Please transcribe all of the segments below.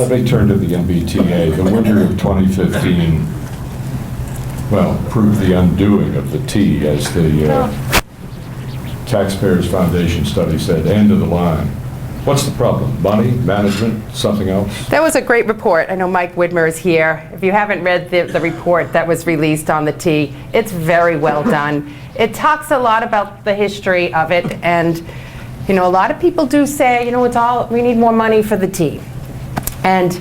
Let me turn to the MBTA. The winter of 2015, well, proved the undoing of the T, as the Taxpayers Foundation study said, end of the line. What's the problem? Money, management, something else? That was a great report. I know Mike Widmer is here. If you haven't read the report that was released on the T, it's very well done. It talks a lot about the history of it, and a lot of people do say, we need more money for the T. And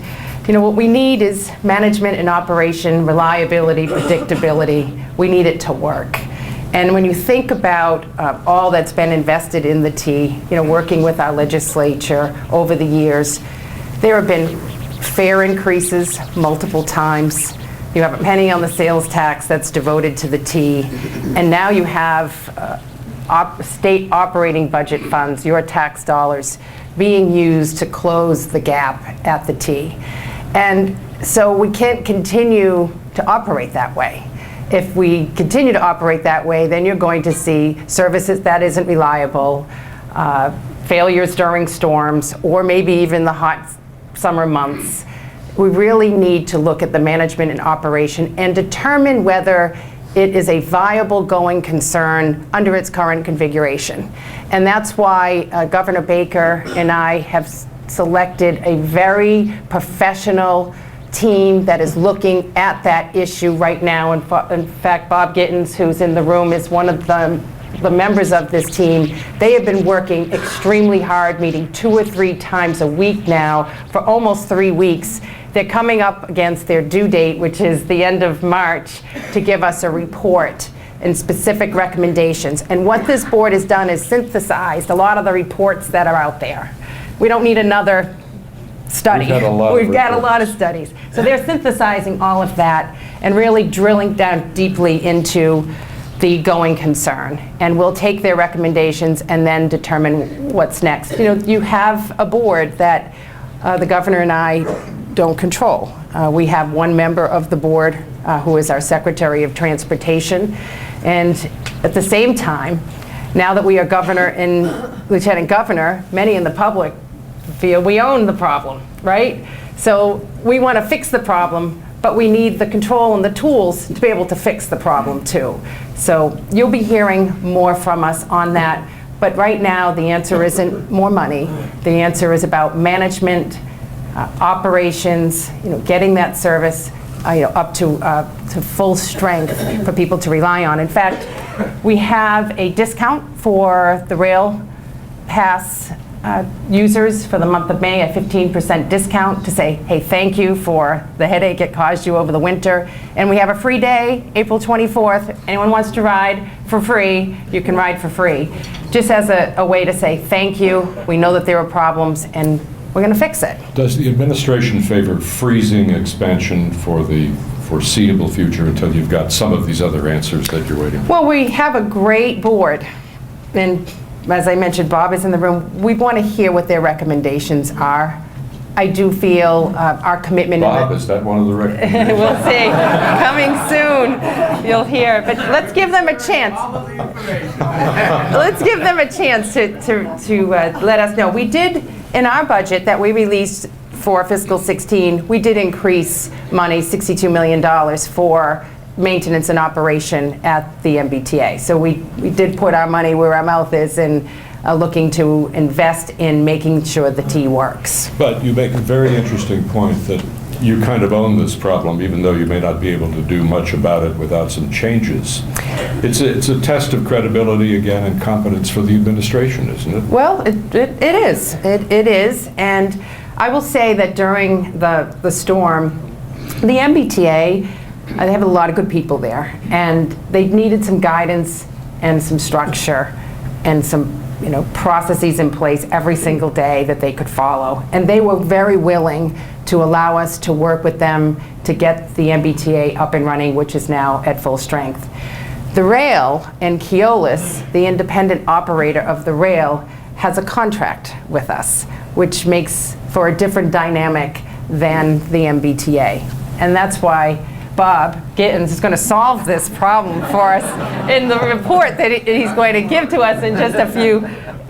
what we need is management and operation, reliability, predictability. We need it to work. And when you think about all that's been invested in the T, working with our legislature over the years, there have been fare increases multiple times. You have a penny on the sales tax that's devoted to the T. And now you have state operating budget funds, your tax dollars, being used to close the gap at the T. And so we can't continue to operate that way. If we continue to operate that way, then you're going to see services that isn't reliable, failures during storms, or maybe even the hot summer months. We really need to look at the management and operation and determine whether it is a viable going concern under its current configuration. And that's why Governor Baker and I have selected a very professional team that is looking at that issue right now. In fact, Bob Gittens, who's in the room, is one of the members of this team. They have been working extremely hard, meeting 2 or 3 times a week now for almost 3 weeks. They're coming up against their due date, which is the end of March, to give us a report and specific recommendations. And what this board has done is synthesized a lot of the reports that are out there. We don't need another study. We've got a lot of studies. So they're synthesizing all of that and really drilling down deeply into the going concern. And we'll take their recommendations and then determine what's next. You have a board that the governor and I don't control. We have one member of the board who is our Secretary of Transportation. And at the same time, now that we are governor and lieutenant governor, many in the public feel we own the problem, right? So we want to fix the problem, but we need the control and the tools to be able to fix the problem too. So you'll be hearing more from us on that. But right now, the answer isn't more money. The answer is about management, operations, getting that service up to full strength for people to rely on. In fact, we have a discount for the rail pass users for the month of May, a 15% discount to say, hey, thank you for the headache it caused you over the winter. And we have a free day, April 24th. Anyone wants to ride for free, you can ride for free. Just as a way to say thank you. We know that there are problems and we're going to fix it. Does the administration favor freezing expansion for the foreseeable future until you've got some of these other answers that you're waiting for? Well, we have a great board. And as I mentioned, Bob is in the room. We want to hear what their recommendations are. I do feel our commitment. Bob, is that one of the recommendations? We'll see. Coming soon, you'll hear. But let's give them a chance. Let's give them a chance to let us know. We did, in our budget that we released for fiscal 16, we did increase money, $62 million for maintenance and operation at the MBTA. So we did put our money where our mouth is and looking to invest in making sure the T works. But you make a very interesting point that you kind of own this problem, even though you may not be able to do much about it without some changes. It's a test of credibility, again, and competence for the administration, isn't it? Well, it is. It is. And I will say that during the storm, the MBTA, they have a lot of good people there, and they needed some guidance and some structure and some processes in place every single day that they could follow. And they were very willing to allow us to work with them to get the MBTA up and running, which is now at full strength. The rail and Keolis, the independent operator of the rail, has a contract with us, which makes for a different dynamic than the MBTA. And that's why Bob Gittens is going to solve this problem for us in the report that he's going to give to us in just a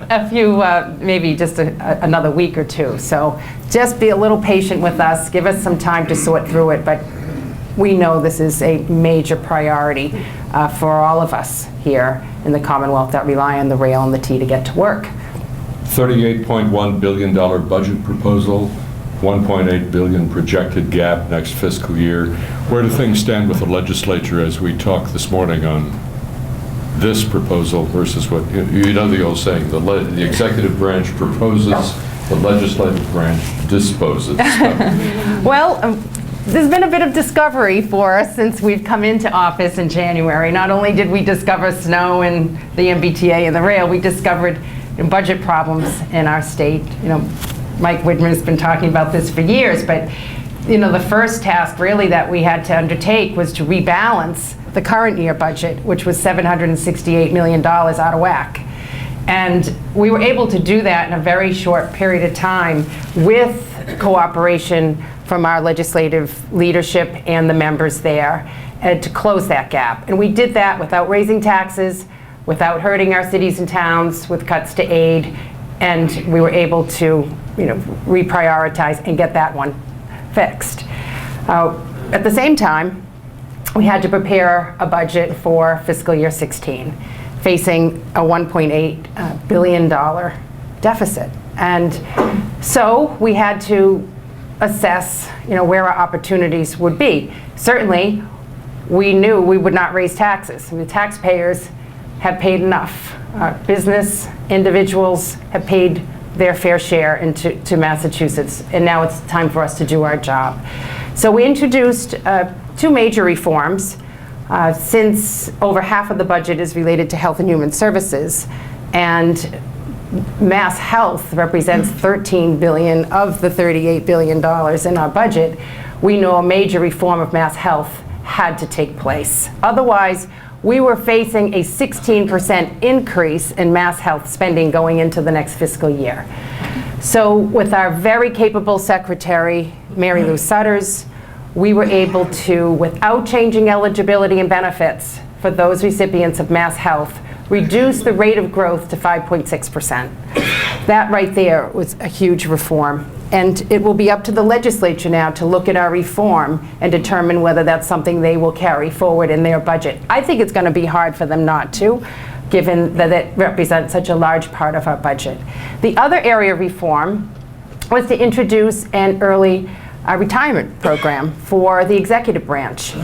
maybe just another week or two. So just be a little patient with us. Give us some time to sort through it. But we know this is a major priority for all of us here in the Commonwealth that rely on the rail and the T to get to work. $38.1 billion budget proposal, $1.8 billion projected gap next fiscal year. Where do things stand with the legislature as we talk this morning on this proposal versus what, you know the old saying, the executive branch proposes, the legislative branch disposes. Well, there's been a bit of discovery for us since we've come into office in January. Not only did we discover snow and the MBTA and the rail, we discovered budget problems in our state. Mike Widmer's been talking about this for years, but the first task really that we had to undertake was to rebalance the current year budget, which was $768 million out of whack. And we were able to do that in a very short period of time with cooperation from our legislative leadership and the members there to close that gap. And we did that without raising taxes, without hurting our cities and towns, with cuts to aid, and we were able to reprioritize and get that one fixed. At the same time, we had to prepare a budget for fiscal year 16, facing a $1.8 billion deficit. And so we had to assess where our opportunities would be. Certainly, we knew we would not raise taxes. The taxpayers have paid enough. Business individuals have paid their fair share into Massachusetts, and now it's time for us to do our job. So we introduced two major reforms. Since over half of the budget is related to health and human services, and Mass Health represents $13 billion of the $38 billion in our budget, we know a major reform of Mass Health had to take place. Otherwise, we were facing a 16% increase in Mass Health spending going into the next fiscal year. So with our very capable secretary, Mary Lou Sutters, we were able to, without changing eligibility and benefits for those recipients of Mass Health, reduce the rate of growth to 5.6%. That right there was a huge reform. And it will be up to the legislature now to look at our reform and determine whether that's something they will carry forward in their budget. I think it's going to be hard for them not to, given that it represents such a large part of our budget. The other area of reform was to introduce an early retirement program for the executive branch.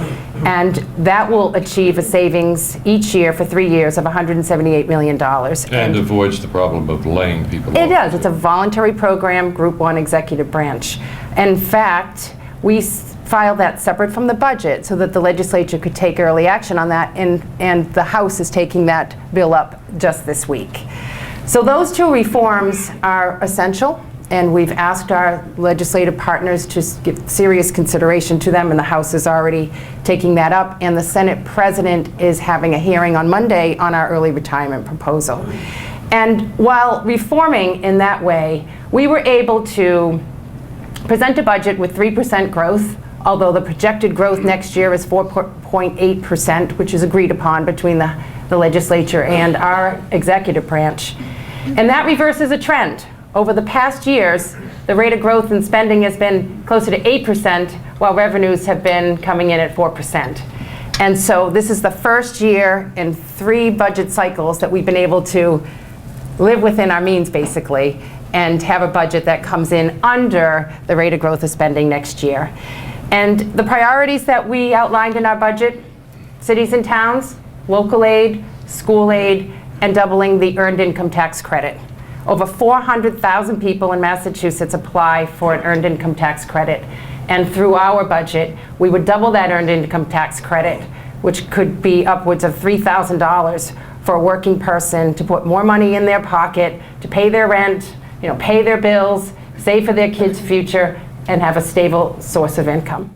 And that will achieve a savings each year for 3 years of $178 million. And avoids the problem of laying people off. It does. It's a voluntary program, Group 1 executive branch. In fact, we filed that separate from the budget so that the legislature could take early action on that, and the House is taking that bill up just this week. So those two reforms are essential, and we've asked our legislative partners to give serious consideration to them, and the House is already taking that up, and the Senate President is having a hearing on Monday on our early retirement proposal. And while reforming in that way, we were able to present a budget with 3% growth, although the projected growth next year is 4.8%, which is agreed upon between the legislature and our executive branch. And that reverses a trend. Over the past years, the rate of growth in spending has been closer to 8%, while revenues have been coming in at 4%. And so this is the first year in 3 budget cycles that we've been able to live within our means, basically, and have a budget that comes in under the rate of growth of spending next year. And the priorities that we outlined in our budget: cities and towns, local aid, school aid, and doubling the earned income tax credit. Over 400,000 people in Massachusetts apply for an earned income tax credit. And through our budget, we would double that earned income tax credit, which could be upwards of $3,000 for a working person to put more money in their pocket, to pay their rent, pay their bills, save for their kids' future, and have a stable source of income.